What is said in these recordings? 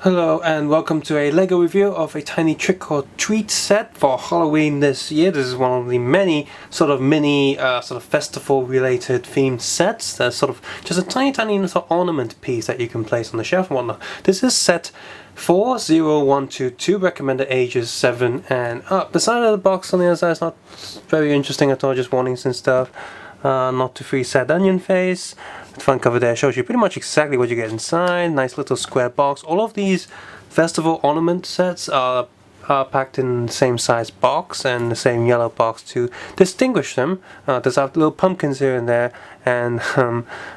Hello and welcome to a LEGO review of a tiny trick or treat set for Halloween this year. This is one of the many sort of mini festival related themed sets. There's sort of just a tiny little ornament piece that you can place on the shelf and whatnot. This is set 40122, recommended ages 7 and up. The side of the box on the other side is not very interesting at all, just warnings and stuff. Not to freeze sad onion face. The front cover there shows you pretty much exactly what you get inside. Nice little square box. All of these festival ornament sets are packed in the same size box and the same yellow box to distinguish them. There's little pumpkins here and there, and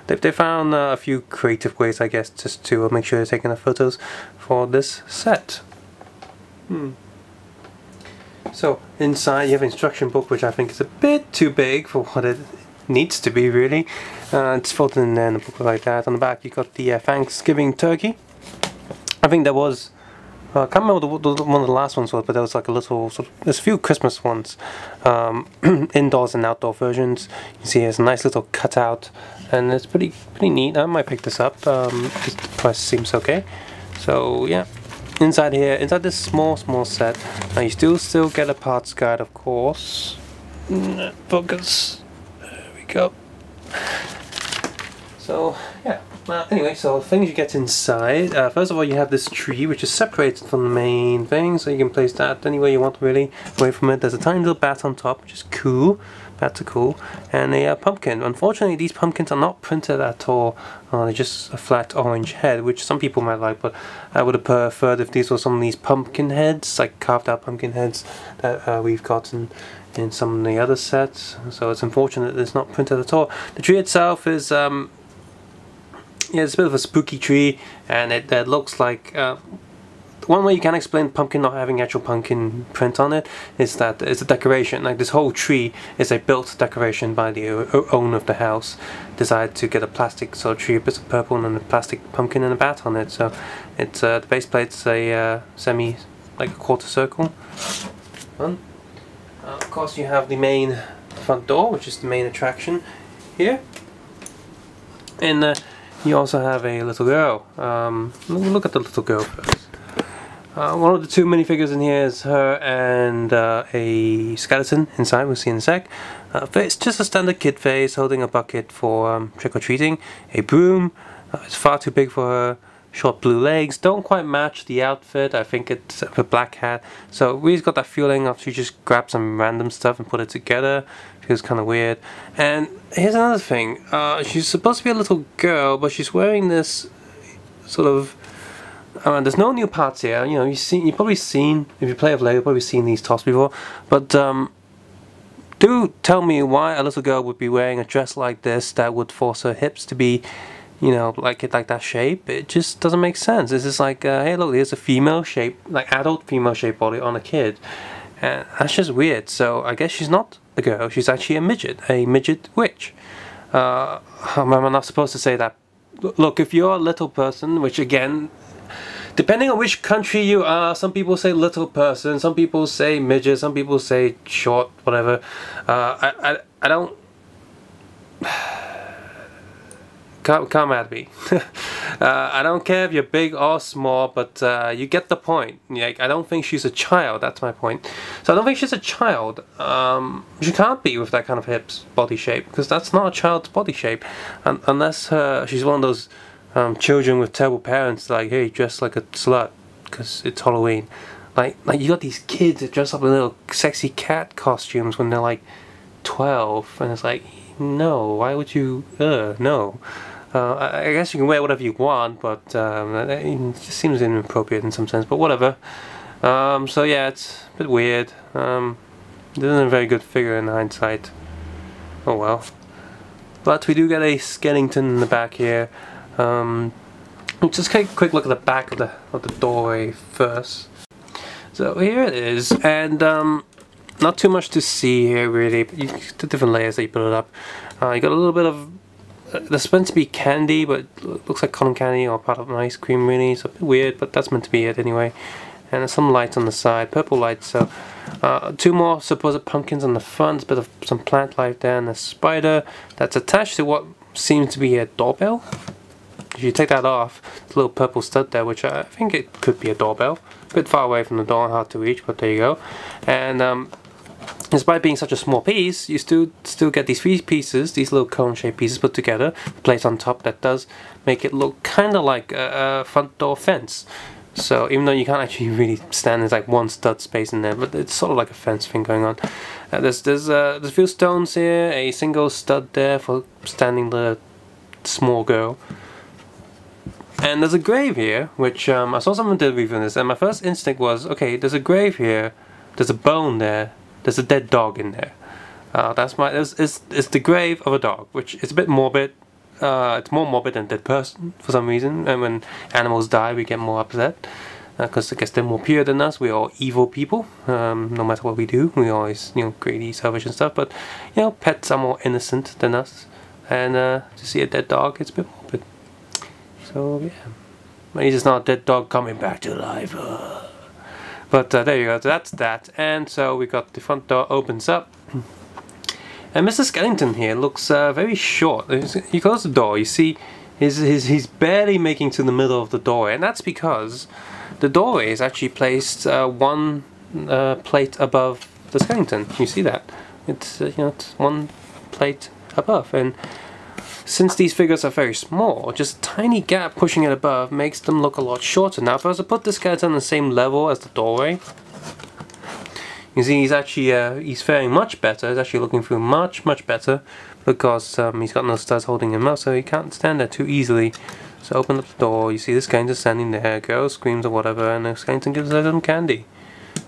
they found a few creative ways, I guess, just to make sure they're taking the photos for this set. So inside you have an instruction book, which I think is a bit too big for what it needs to be, really. It's folded in there in a book like that. On the back you got the Thanksgiving turkey. I think there was, I can't remember what one of the last ones was, but there was like a little there's a few Christmas ones, indoors and outdoor versions. You can see there's a nice little cutout, and it's pretty neat. I might pick this up. The price seems okay. So yeah, inside here, inside this small set, now you still get a parts guide, of course. Focus. There we go. So yeah, anyway, so things you get inside, first of all you have this tree which is separated from the main thing, so you can place that anywhere you want, really, away from it. There's a tiny little bat on top, which is cool. Bats are cool. And a pumpkin. Unfortunately these pumpkins are not printed at all, they're just a flat orange head, which some people might like, but I would have preferred if these were some of these pumpkin heads, like carved out pumpkin heads that we've gotten in some of the other sets. So it's unfortunate that it's not printed at all. The tree itself is yeah, it's a bit of a spooky tree, and it looks like one way you can explain pumpkin not having actual pumpkin print on it is that it's a decoration. Like, this whole tree is a built decoration by the owner of the house. Decided to get a plastic sort of tree, a bit of purple, and a plastic pumpkin and a bat on it. So it's the base plate's a like a quarter circle. Of course you have the main front door, which is the main attraction here, and you also have a little girl. Look at the little girl first. One of the two minifigures in here is her and a skeleton inside, we'll see in a sec. It's just a standard kid face holding a bucket for trick-or-treating. A broom, it's far too big for her. Short blue legs, don't quite match the outfit. I think it's a black hat. So we've got that feeling of she just grabbed some random stuff and put it together. Feels kind of weird. And here's another thing. She's supposed to be a little girl, but she's wearing this sort of... there's no new parts here. You know, you've probably seen, if you play with LEGO, you've probably seen these tops before. But do tell me why a little girl would be wearing a dress like this that would force her hips to be, you know, like that shape. It just doesn't make sense. It's just like, hey look, here's a female shape, like adult female shape body on a kid, and that's just weird. So I guess she's not a girl, she's actually a midget witch. I'm not supposed to say that. Look, if you're a little person, which again, depending on which country you are, some people say little person, some people say midget, some people say short, whatever. I don't... Come at me. I don't care if you're big or small, but you get the point. Like, I don't think she's a child, that's my point. So I don't think she's a child. She can't be with that kind of hips body shape, because that's not a child's body shape. Unless she's one of those children with terrible parents, like, hey, dress like a slut, because it's Halloween. Like you got these kids that dress up in little sexy cat costumes when they're like 12, and it's like, no, why would you, no. I guess you can wear whatever you want, but it just seems inappropriate in some sense, but whatever. So yeah, it's a bit weird. It isn't a very good figure in hindsight. Oh well. But we do get a skeleton in the back here. Just take a quick look at the back of the doorway first. So here it is, and not too much to see here really, but the different layers that you put it up. You got a little bit of, there's meant to be candy, but it looks like cotton candy or part of an ice cream really, so a bit weird, but that's meant to be it anyway. And there's some lights on the side, purple lights, so two more supposed pumpkins on the front, a bit of some plant life there, and a spider that's attached to what seems to be a doorbell. If you take that off, the little purple stud there, which I think it could be a doorbell. A bit far away from the door, hard to reach, but there you go. And despite being such a small piece, you still get these 3 pieces, these little cone-shaped pieces put together, placed on top. That does make it look kind of like a front door fence. So even though you can't actually really stand, there's like one stud space in there, but it's sort of like a fence thing going on. There's a few stones here, a single stud there for standing the small girl. And there's a grave here, which I saw someone did a review on this, and my first instinct was, okay, there's a grave here, there's a bone there, there's a dead dog in there. It's the grave of a dog, which is a bit morbid. It's more morbid than a dead person for some reason, and when animals die we get more upset because I guess they're more pure than us. We're all evil people, no matter what we do. We always, you know, greedy, selfish and stuff, but you know, pets are more innocent than us, and to see a dead dog, it's a bit morbid. So yeah, maybe it's not a dead dog coming back to life. But there you go, that's that. And so we got the front door opens up. And Mr. Skellington here looks very short. You close the door, you see he's barely making to the middle of the doorway, and that's because the doorway is actually placed one plate above the Skellington. You see that? It's you know, it's one plate above, and since these figures are very small, just a tiny gap pushing it above makes them look a lot shorter. Now if I was to put the skeleton on the same level as the doorway, you see he's actually he's faring much better. He's actually looking through much better because he's got no studs holding him up, so he can't stand there too easily. So open up the door, you see the skeleton standing there, girl screams or whatever, and the skeleton gives her some candy.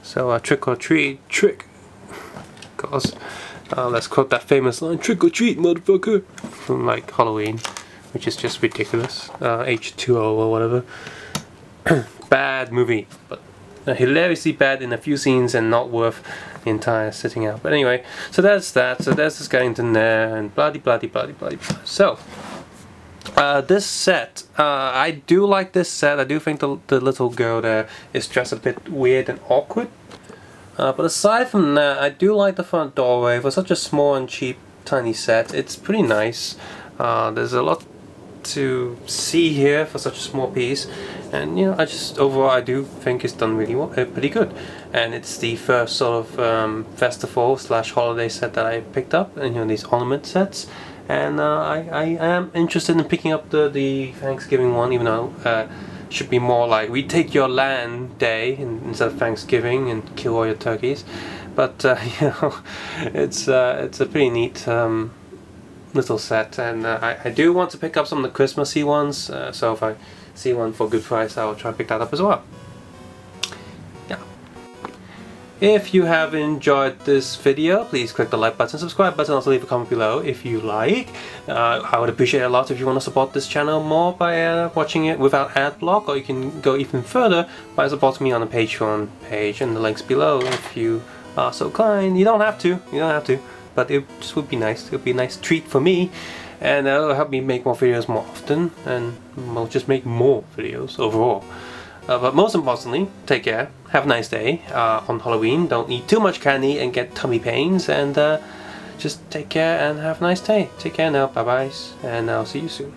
So trick or treat, trick. Of course, let's quote that famous line, trick or treat, motherfucker, from like Halloween, which is just ridiculous. H2O or whatever. Bad movie, but hilariously bad in a few scenes and not worth the entire sitting out. But anyway, so that's that. So there's the skeleton there, and bloody. So this set, I do like this set. I do think the little girl there is dressed a bit weird and awkward. But aside from that, I do like the front doorway. For such a small and cheap tiny set, it's pretty nice. There's a lot to see here for such a small piece, and you know, overall I do think it's done really well, pretty good. And it's the first sort of festival / holiday set that I picked up, and you know, these ornament sets, and I am interested in picking up the Thanksgiving one, even though should be more like we take your land day instead of Thanksgiving and kill all your turkeys. But you know, it's a pretty neat little set, and I do want to pick up some of the Christmassy ones, so if I see one for a good price, I will try to pick that up as well. Yeah. If you have enjoyed this video, please click the like button, subscribe button, also leave a comment below if you like. I would appreciate it a lot if you want to support this channel more by watching it without ad block, or you can go even further by supporting me on the Patreon page, and the links below if you are so kind. You don't have to, but it just would be nice. It would be a nice treat for me, and it'll help me make more videos more often, and I'll just make more videos overall. But most importantly, take care, have a nice day on Halloween, don't eat too much candy and get tummy pains, and just take care and have a nice day. Take care now, bye bye, and I'll see you soon.